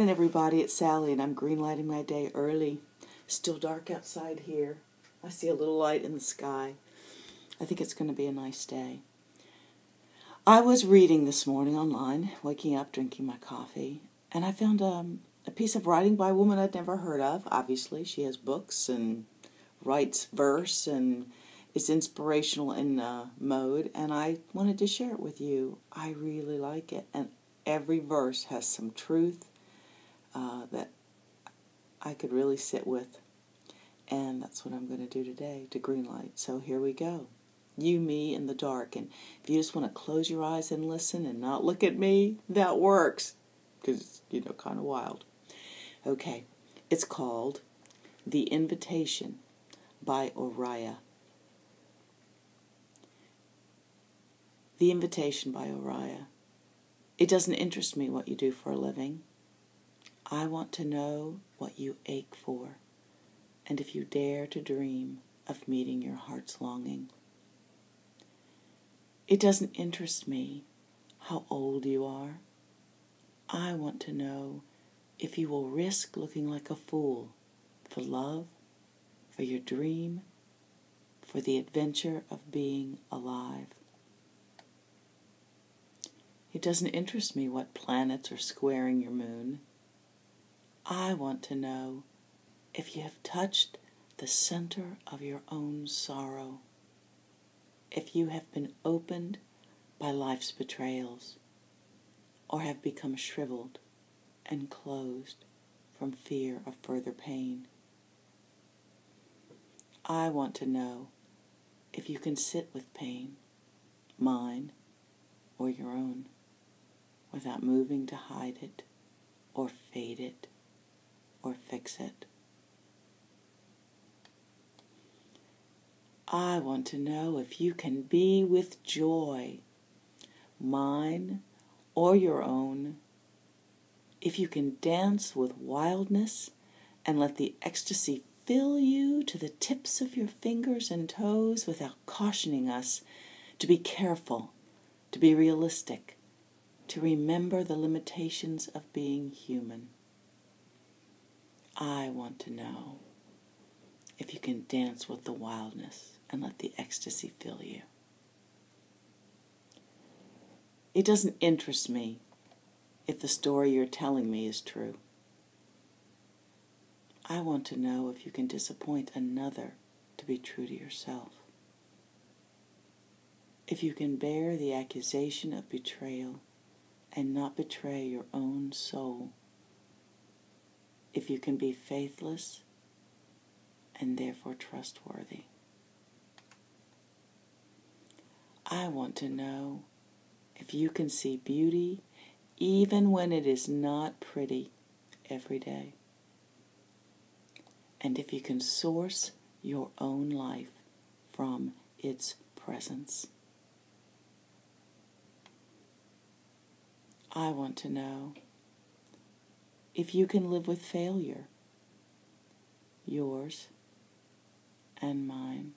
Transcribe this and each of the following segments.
morning, everybody. It's Sally, and I'm green lighting my day early. Still dark outside here. I see a little light in the sky. I think it's going to be a nice day. I was reading this morning online, waking up, drinking my coffee, and I found a piece of writing by a woman I'd never heard of. Obviously, she has books and writes verse and is inspirational in mode, and I wanted to share it with you. I really like it, and every verse has some truth that I could really sit with, and that's what I'm going to do today, to green light. So here we go. You, me, in the dark. And if you just want to close your eyes and listen and not look at me, that works, because it's, kind of wild. Okay, it's called The Invitation by Oriah. The Invitation by Oriah. It doesn't interest me what you do for a living. I want to know what you ache for, and if you dare to dream of meeting your heart's longing. It doesn't interest me how old you are. I want to know if you will risk looking like a fool for love, for your dream, for the adventure of being alive. It doesn't interest me what planets are squaring your moon. I want to know if you have touched the center of your own sorrow, if you have been opened by life's betrayals, or have become shriveled and closed from fear of further pain. I want to know if you can sit with pain, mine or your own, without moving to hide it or fade it or fix it. I want to know if you can be with joy, mine or your own, if you can dance with wildness and let the ecstasy fill you to the tips of your fingers and toes without cautioning us to be careful, to be realistic, to remember the limitations of being human. I want to know if you can dance with the wildness and let the ecstasy fill you. It doesn't interest me if the story you're telling me is true. I want to know if you can disappoint another to be true to yourself. If you can bear the accusation of betrayal and not betray your own soul. If you can be faithless and therefore trustworthy. I want to know if you can see beauty even when it is not pretty every day. And if you can source your own life from its presence. I want to know if you can live with failure, yours and mine,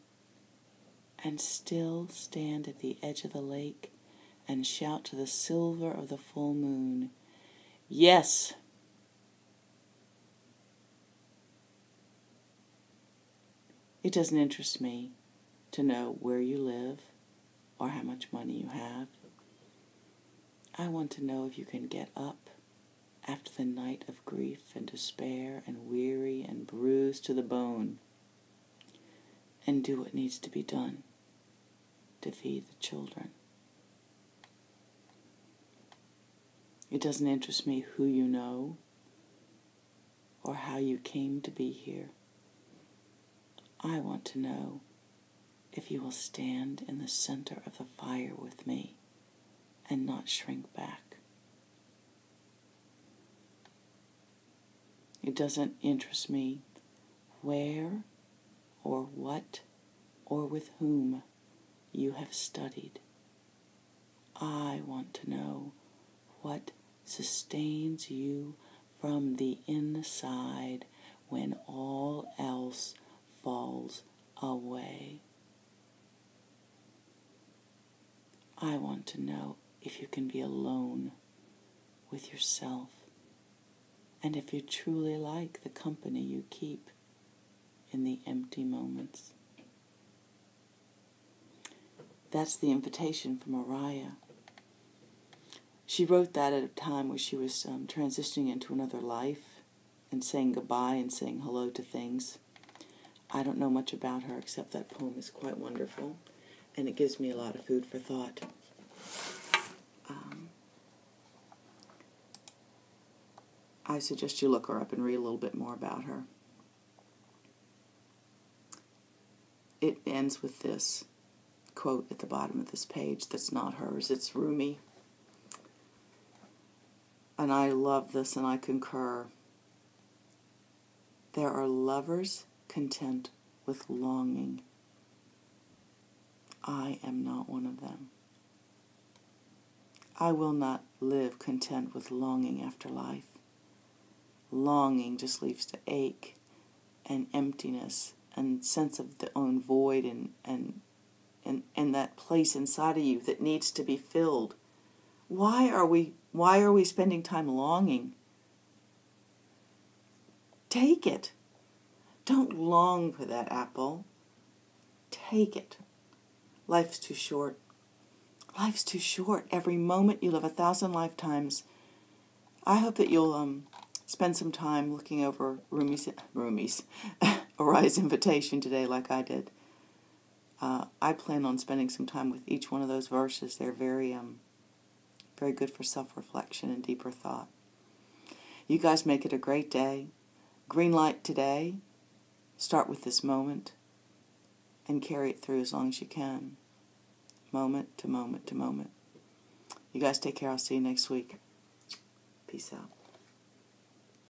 and still stand at the edge of the lake and shout to the silver of the full moon, yes! It doesn't interest me to know where you live or how much money you have. I want to know if you can get up after the night of grief and despair and weary and bruised to the bone and do what needs to be done to feed the children. It doesn't interest me who you know or how you came to be here. I want to know if you will stand in the center of the fire with me and not shrink back. It doesn't interest me where or what or with whom you have studied. I want to know what sustains you from the inside when all else falls away. I want to know if you can be alone with yourself and if you truly like the company you keep in the empty moments. That's the invitation from Mariah. She wrote that at a time where she was transitioning into another life and saying goodbye and saying hello to things. I don't know much about her except that poem is quite wonderful, and it gives me a lot of food for thought. I suggest you look her up and read a little bit more about her. It ends with this quote at the bottom of this page that's not hers, it's Rumi. And I love this and I concur. There are lovers content with longing. I am not one of them. I will not live content with longing after life. Longing just leads to ache and emptiness and sense of the own void and that place inside of you that needs to be filled. Why are we spending time longing? Take it. Don't long for that apple. Take it. Life's too short. Life's too short. Every moment you live 1,000 lifetimes. I hope that you'll spend some time looking over Rumi's Arise invitation today like I did. I plan on spending some time with each one of those verses. They're very good for self-reflection and deeper thought. You guys make it a great day. Green light today. Start with this moment and carry it through as long as you can. Moment to moment to moment. You guys take care. I'll see you next week. Peace out.